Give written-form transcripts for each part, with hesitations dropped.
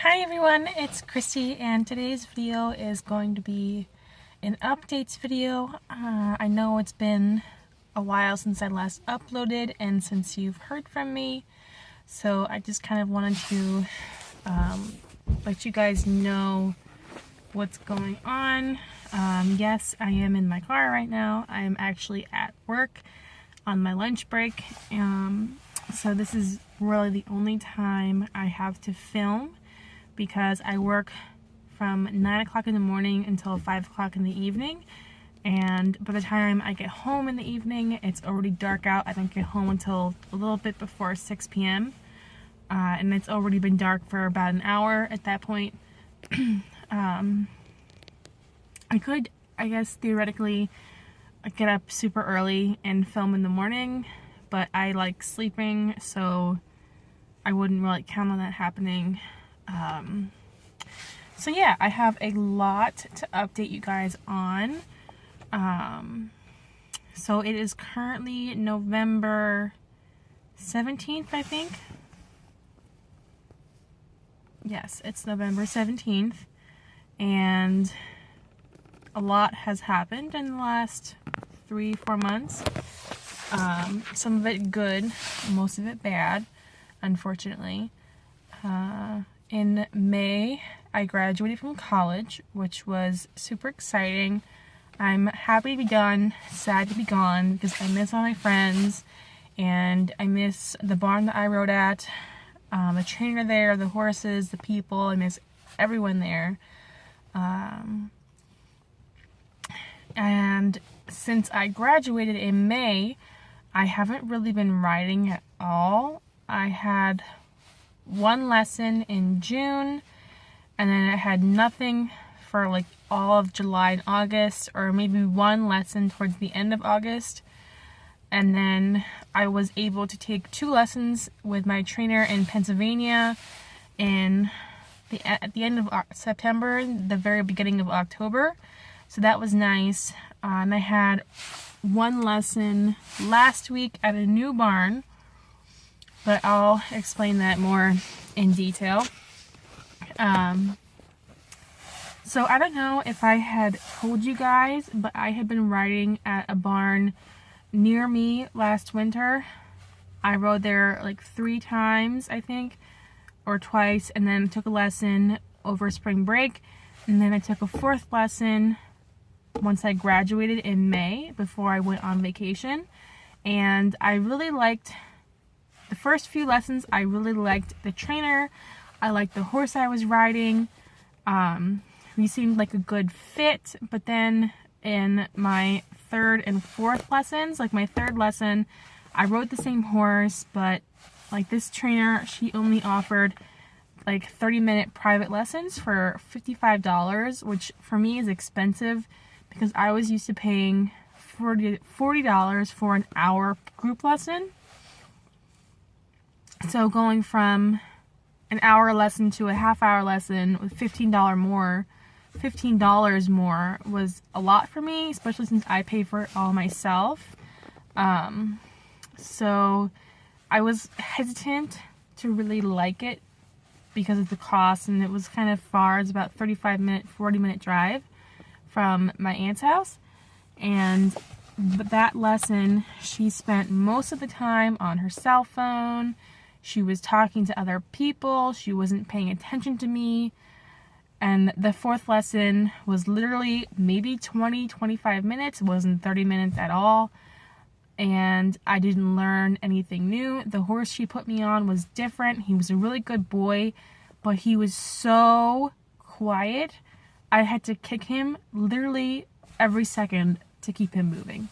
Hi everyone, it's Christy and today's video is going to be an updates video. I know it's been a while since I last uploaded and since you've heard from me, so I just kind of wanted to let you guys know what's going on. Yes, I am in my car right now. I am actually at work on my lunch break, so this is really the only time I have to film, because I work from 9 o'clock in the morning until 5 o'clock in the evening, and by the time I get home in the evening it's already dark out. I don't get home until a little bit before 6 p.m. And it's already been dark for about an hour at that point. I could, I guess, theoretically get up super early and film in the morning, but I like sleeping, so I wouldn't really count on that happening. So yeah, I have a lot to update you guys on. So it is currently November 17th, I think. Yes, it's November 17th, and a lot has happened in the last 3-4 months. Some of it good, most of it bad, unfortunately. In May, I graduated from college, which was super exciting. I'm happy to be done, sad to be gone, because I miss all my friends, and I miss the barn that I rode at, the trainer there, the horses, the people. I miss everyone there. And since I graduated in May, I haven't really been riding at all. I had one lesson in June, and then I had nothing for like all of July and August, or maybe one lesson towards the end of August. And then I was able to take 2 lessons with my trainer in Pennsylvania at the end of September, the very beginning of October. So that was nice. And I had one lesson last week at a new barn, but I'll explain that more in detail. So I don't know if I had told you guys, but I had been riding at a barn near me last winter. I rode there like 3 times, I think, or twice, and then took a lesson over spring break, and then I took a 4th lesson once I graduated in May, before I went on vacation. And I really liked the first few lessons. I really liked the trainer. I liked the horse I was riding. We seemed like a good fit. But then in my 3rd and 4th lessons, like my 3rd lesson, I rode the same horse, but like this trainer, she only offered like 30-minute private lessons for $55, which for me is expensive, because I was used to paying $40 for an hour group lesson. So going from an hour lesson to a half-hour lesson with $15 more was a lot for me, especially since I pay for it all myself. So I was hesitant to really like it because of the cost, and it was kind of far. It's about 35-minute, 40-minute drive from my aunt's house. But that lesson, she spent most of the time on her cell phone. She was talking to other people. She wasn't paying attention to me. And the 4th lesson was literally maybe 20-25 minutes. It wasn't 30 minutes at all. And I didn't learn anything new. The horse she put me on was different. He was a really good boy, but he was so quiet. I had to kick him literally every second to keep him moving.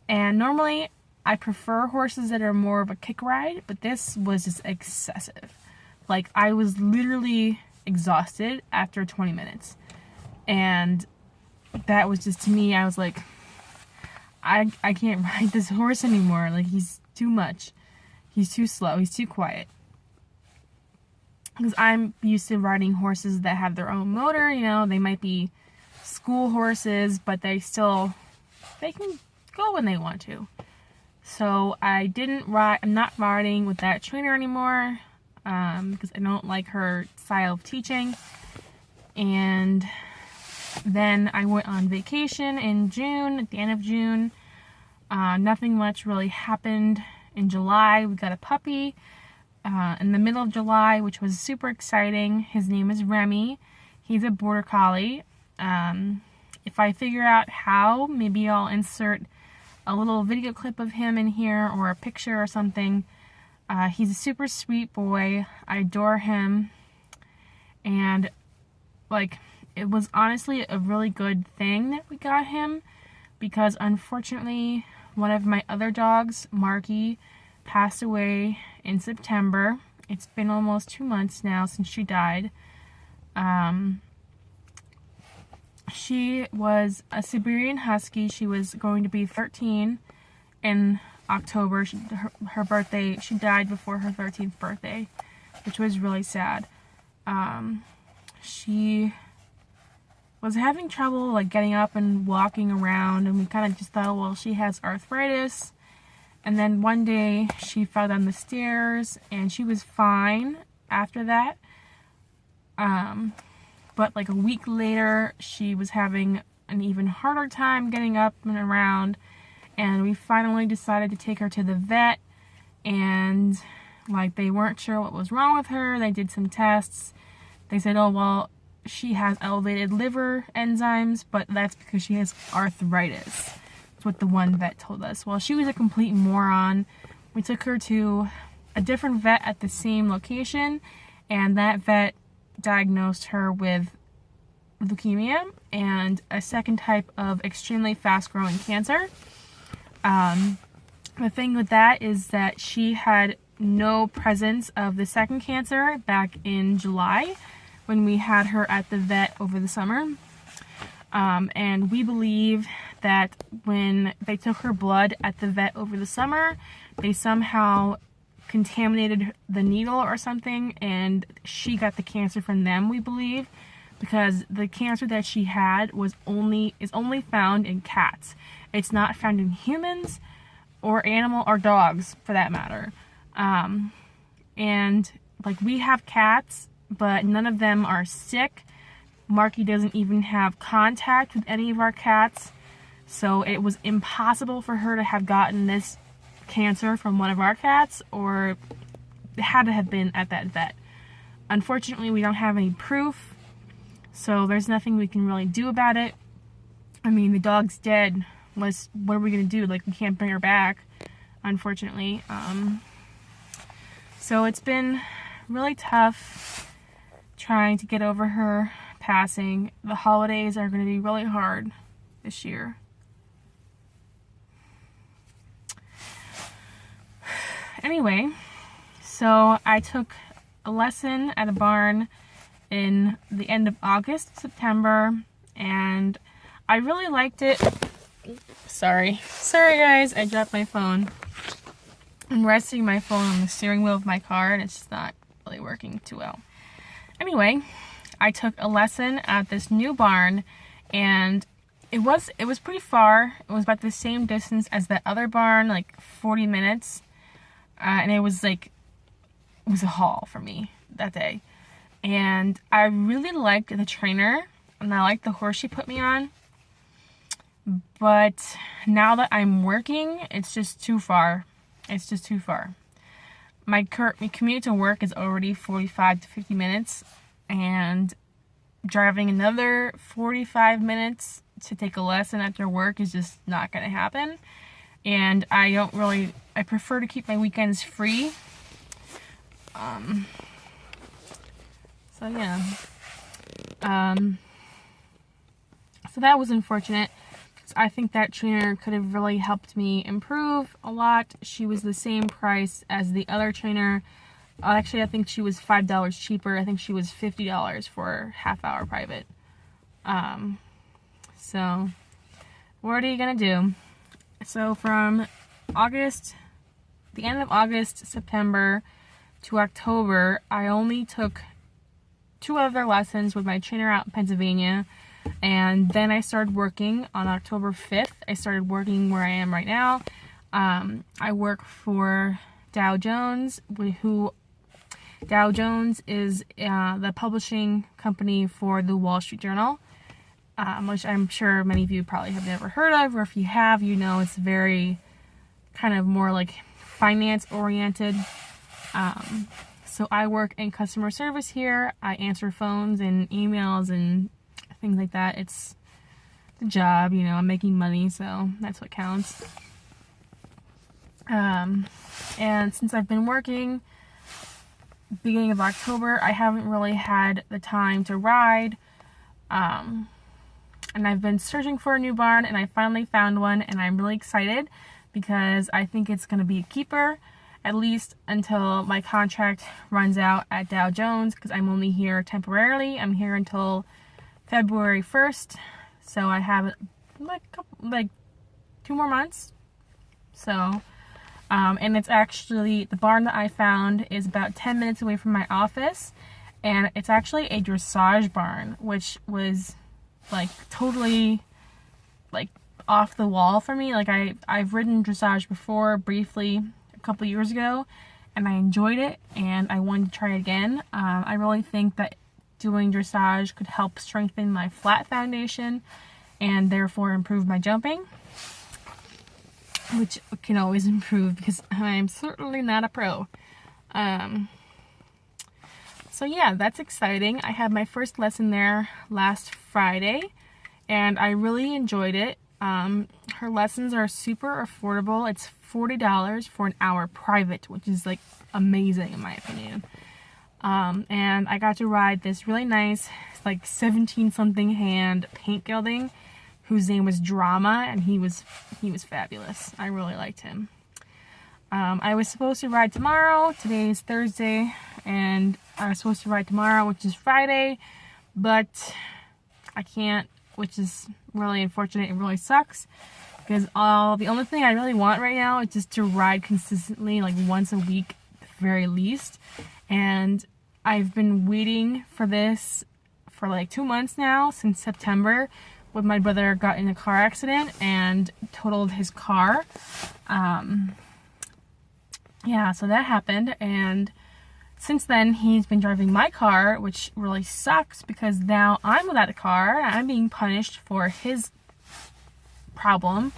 And normally I prefer horses that are more of a kick ride, but this was just excessive. Like, I was literally exhausted after 20 minutes. And that was just, to me, I was like, I can't ride this horse anymore. Like, he's too much. He's too slow. He's too quiet. Because I'm used to riding horses that have their own motor, you know. They might be school horses, but they can go when they want to. So I'm not riding with that trainer anymore. because I don't like her style of teaching. And then I went on vacation in June, at the end of June. Nothing much really happened. In July, we got a puppy in the middle of July, which was super exciting. His name is Remy. He's a border collie. If I figure out how, maybe I'll insert a little video clip of him in here or a picture or something. He's a super sweet boy. I adore him. And like, it was honestly a really good thing that we got him, because unfortunately one of my other dogs, Markie, passed away in September. It's been almost 2 months now since she died. She was a Siberian Husky. She was going to be 13 in October. Her birthday, she died before her 13th birthday, which was really sad. She was having trouble like getting up and walking around, and we kind of just thought, well, she has arthritis. And then one day she fell down the stairs and she was fine after that. But like a week later, she was having an even harder time getting up and around, and we finally decided to take her to the vet. And like, they weren't sure what was wrong with her. They did some tests. They said, oh, well, she has elevated liver enzymes, but that's because she has arthritis. That's what the one vet told us. Well, she was a complete moron. We took her to a different vet at the same location, and that vet diagnosed her with leukemia and a second type of extremely fast-growing cancer. The thing with that is that she had no presence of the second cancer back in July when we had her at the vet over the summer. And we believe that when they took her blood at the vet over the summer, they somehow contaminated the needle or something, and she got the cancer from them, we believe, because the cancer that she had is only found in cats. It's not found in humans or dogs for that matter. And like, we have cats, but none of them are sick. Markie doesn't even have contact with any of our cats, so it was impossible for her to have gotten this cancer from one of our cats, or it had to have been at that vet. Unfortunately, we don't have any proof, so there's nothing we can really do about it. I mean, the dog's dead. What are we gonna do? Like, we can't bring her back, unfortunately. So it's been really tough trying to get over her passing. The holidays are going to be really hard this year. Anyway, so I took a lesson at a barn in the end of August, September, and I really liked it. Sorry guys, I dropped my phone. I'm resting my phone on the steering wheel of my car, and it's just not really working too well. Anyway, I took a lesson at this new barn, and it was pretty far. It was about the same distance as that other barn, like 40 minutes. And it was a haul for me that day. And I really liked the trainer, and I liked the horse she put me on. But now that I'm working, it's just too far. It's just too far. My commute to work is already 45 to 50 minutes, and driving another 45 minutes to take a lesson after work is just not going to happen. And I prefer to keep my weekends free. So yeah. So that was unfortunate. I think that trainer could have really helped me improve a lot. She was the same price as the other trainer. Actually, I think she was $5 cheaper. I think she was $50 for half-hour private. So what are you gonna do? So from the end of August, September to October, I only took 2 other lessons with my trainer out in Pennsylvania. And then I started working on October 5th. I started working where I am right now. I work for Dow Jones, who Dow Jones is the publishing company for the Wall Street Journal, which I'm sure many of you probably have never heard of, or if you have, you know it's very kind of more like finance oriented. So I work in customer service here. I answer phones and emails and things like that. It's the job, you know, I'm making money, so that's what counts. And since I've been working beginning of October, I haven't really had the time to ride. And I've been searching for a new barn, and I finally found one, and I'm really excited because I think it's going to be a keeper, at least until my contract runs out at Dow Jones, because I'm only here temporarily. I'm here until February 1st, so I have like 2 more months. So, and it's actually, the barn that I found is about 10 minutes away from my office, and it's actually a dressage barn, which was like totally like off the wall for me. Like I've ridden dressage before briefly a couple years ago, and I enjoyed it, and I wanted to try it again. I really think that doing dressage could help strengthen my flat foundation and therefore improve my jumping, which can always improve because I'm certainly not a pro. So yeah, that's exciting. I had my first lesson there last Friday, and I really enjoyed it. Her lessons are super affordable. It's $40 for an hour private, which is like amazing in my opinion. And I got to ride this really nice, like 17-something hand paint gelding, whose name was Drama, and he was fabulous. I really liked him. I was supposed to ride tomorrow. Today is Thursday, and I was supposed to ride tomorrow, which is Friday, but I can't, which is really unfortunate. It really sucks, because the only thing I really want right now is just to ride consistently, like once a week at the very least. And I've been waiting for this for like 2 months now, since September, when my brother got in a car accident and totaled his car. Yeah, so that happened, and since then he's been driving my car, which really sucks because now I'm without a car. I'm being punished for his problem,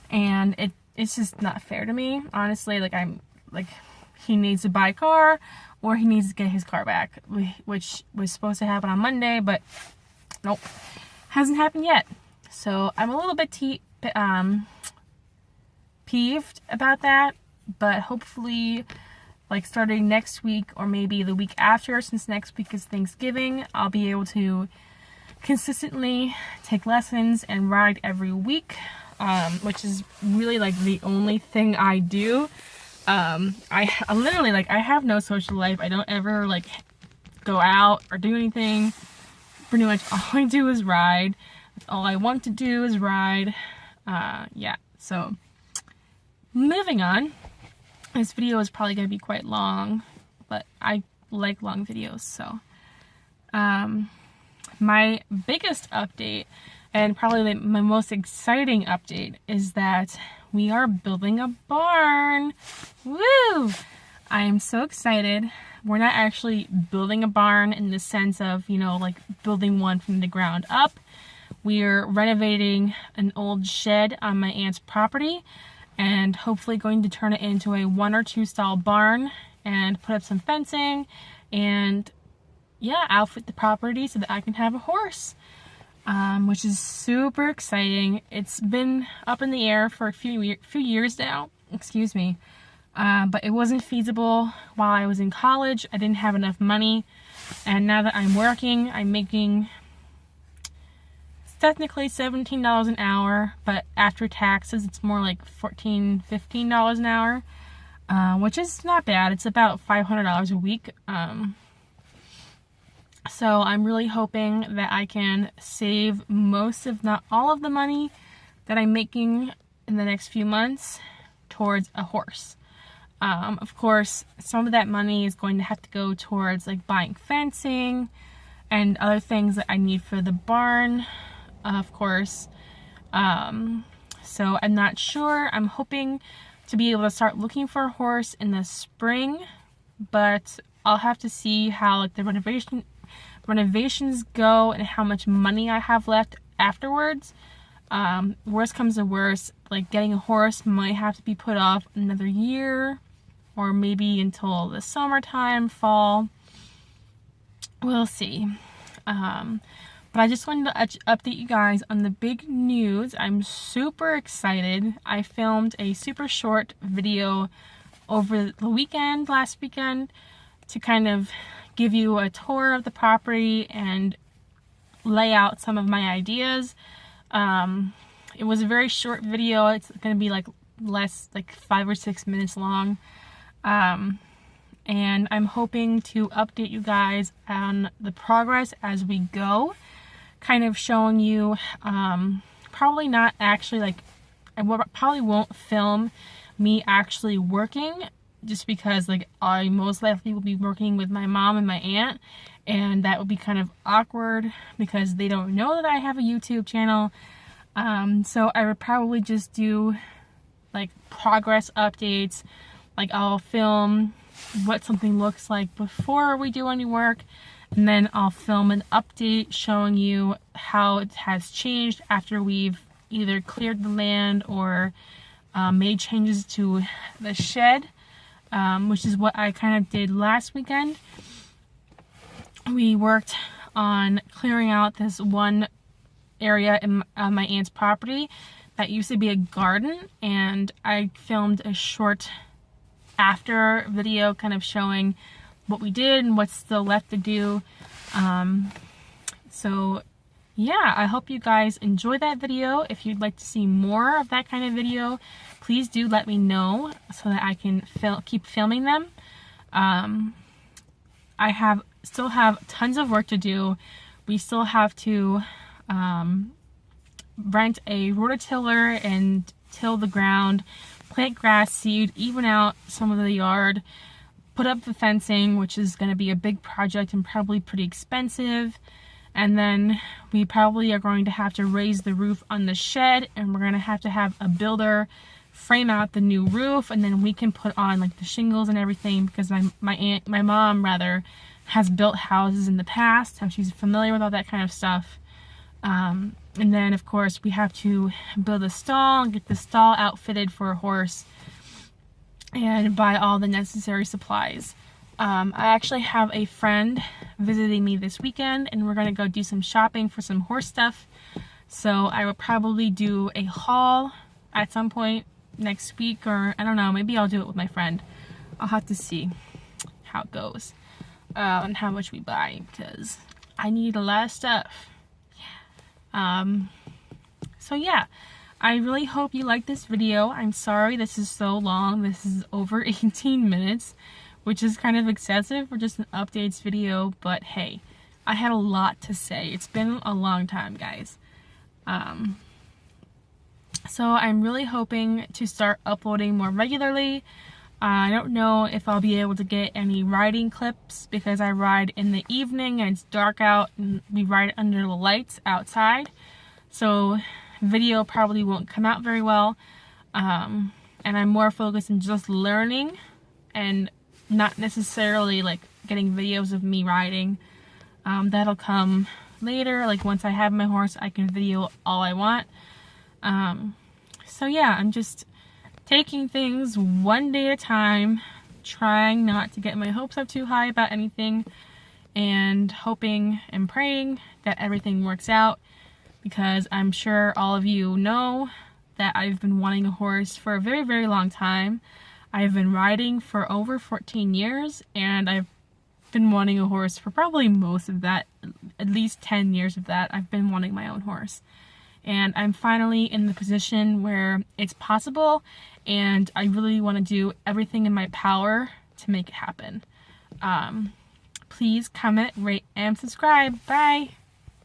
and it's just not fair to me, honestly. Like he needs to buy a car, or he needs to get his car back, which was supposed to happen on Monday, but nope, hasn't happened yet. So I'm a little bit peeved about that, but hopefully, like starting next week or maybe the week after, since next week is Thanksgiving, I'll be able to consistently take lessons and ride every week, which is really like the only thing I do. I literally, like, I have no social life. I don't ever like go out or do anything. Pretty much all I do is ride. All I want to do is ride. Yeah, so moving on. This video is probably going to be quite long, but I like long videos, so. My biggest update, and probably my most exciting update, is that we are building a barn. Woo! I am so excited. We're not actually building a barn in the sense of, you know, like building one from the ground up. We're renovating an old shed on my aunt's property, and hopefully going to turn it into a 1 or 2 stall barn and put up some fencing and, yeah, outfit the property so that I can have a horse, which is super exciting. It's been up in the air for a few years now, excuse me, but it wasn't feasible while I was in college. I didn't have enough money, and now that I'm working, I'm making technically $17 an hour, but after taxes it's more like $14, $15 an hour, which is not bad. It's about $500 a week. So I'm really hoping that I can save most, if not all, of the money that I'm making in the next few months towards a horse. Of course, some of that money is going to have to go towards like buying fencing and other things that I need for the barn, of course. So I'm not sure. I'm hoping to be able to start looking for a horse in the spring, but I'll have to see how like the renovations go and how much money I have left afterwards. Worst comes to worst, like getting a horse might have to be put off another year, or maybe until the summertime, fall. We'll see. But I just wanted to update you guys on the big news. I'm super excited. I filmed a super short video over the weekend, last weekend, to kind of give you a tour of the property and lay out some of my ideas. It was a very short video. It's going to be like 5 or 6 minutes long. And I'm hoping to update you guys on the progress as we go, kind of showing you, probably not actually like, I probably won't film me actually working, just because like I most likely will be working with my mom and my aunt, and that would be kind of awkward because they don't know that I have a YouTube channel. So I would probably just do like progress updates. Like I'll film what something looks like before we do any work, and then I'll film an update showing you how it has changed after we've either cleared the land or made changes to the shed, which is what I kind of did last weekend. We worked on clearing out this one area in my aunt's property that used to be a garden, and I filmed a short after video kind of showing what we did and what's still left to do. So yeah, I hope you guys enjoy that video. If you'd like to see more of that kind of video, please do let me know so that I can keep filming them. I still have tons of work to do. We still have to rent a rototiller and till the ground, plant grass seed, even out some of the yard, put up the fencing, which is going to be a big project and probably pretty expensive. And then we probably are going to have to raise the roof on the shed, and we're going to have a builder frame out the new roof, and then we can put on like the shingles and everything, because my mom has built houses in the past, so she's familiar with all that kind of stuff. And then of course we have to build a stall and get the stall outfitted for a horse and buy all the necessary supplies. I actually have a friend visiting me this weekend, and we're going to go do some shopping for some horse stuff. So I will probably do a haul at some point next week, or I don't know, maybe I'll do it with my friend. I'll have to see how it goes, and how much we buy, because I need a lot of stuff. So yeah, I really hope you like this video. I'm sorry this is so long. This is over 18 minutes, which is kind of excessive for just an updates video, but hey, I had a lot to say. It's been a long time, guys. So I'm really hoping to start uploading more regularly. I don't know if I'll be able to get any riding clips, because I ride in the evening and it's dark out, and we ride under the lights outside. So video probably won't come out very well. And I'm more focused on just learning and not necessarily like getting videos of me riding. That'll come later. Like once I have my horse, I can video all I want. So yeah, I'm just taking things one day at a time, trying not to get my hopes up too high about anything, and hoping and praying that everything works out, because I'm sure all of you know that I've been wanting a horse for a very, very long time. I've been riding for over 14 years, and I've been wanting a horse for probably most of that, at least 10 years of that. I've been wanting my own horse. And I'm finally in the position where it's possible, and I really want to do everything in my power to make it happen. Please comment, rate, and subscribe. Bye!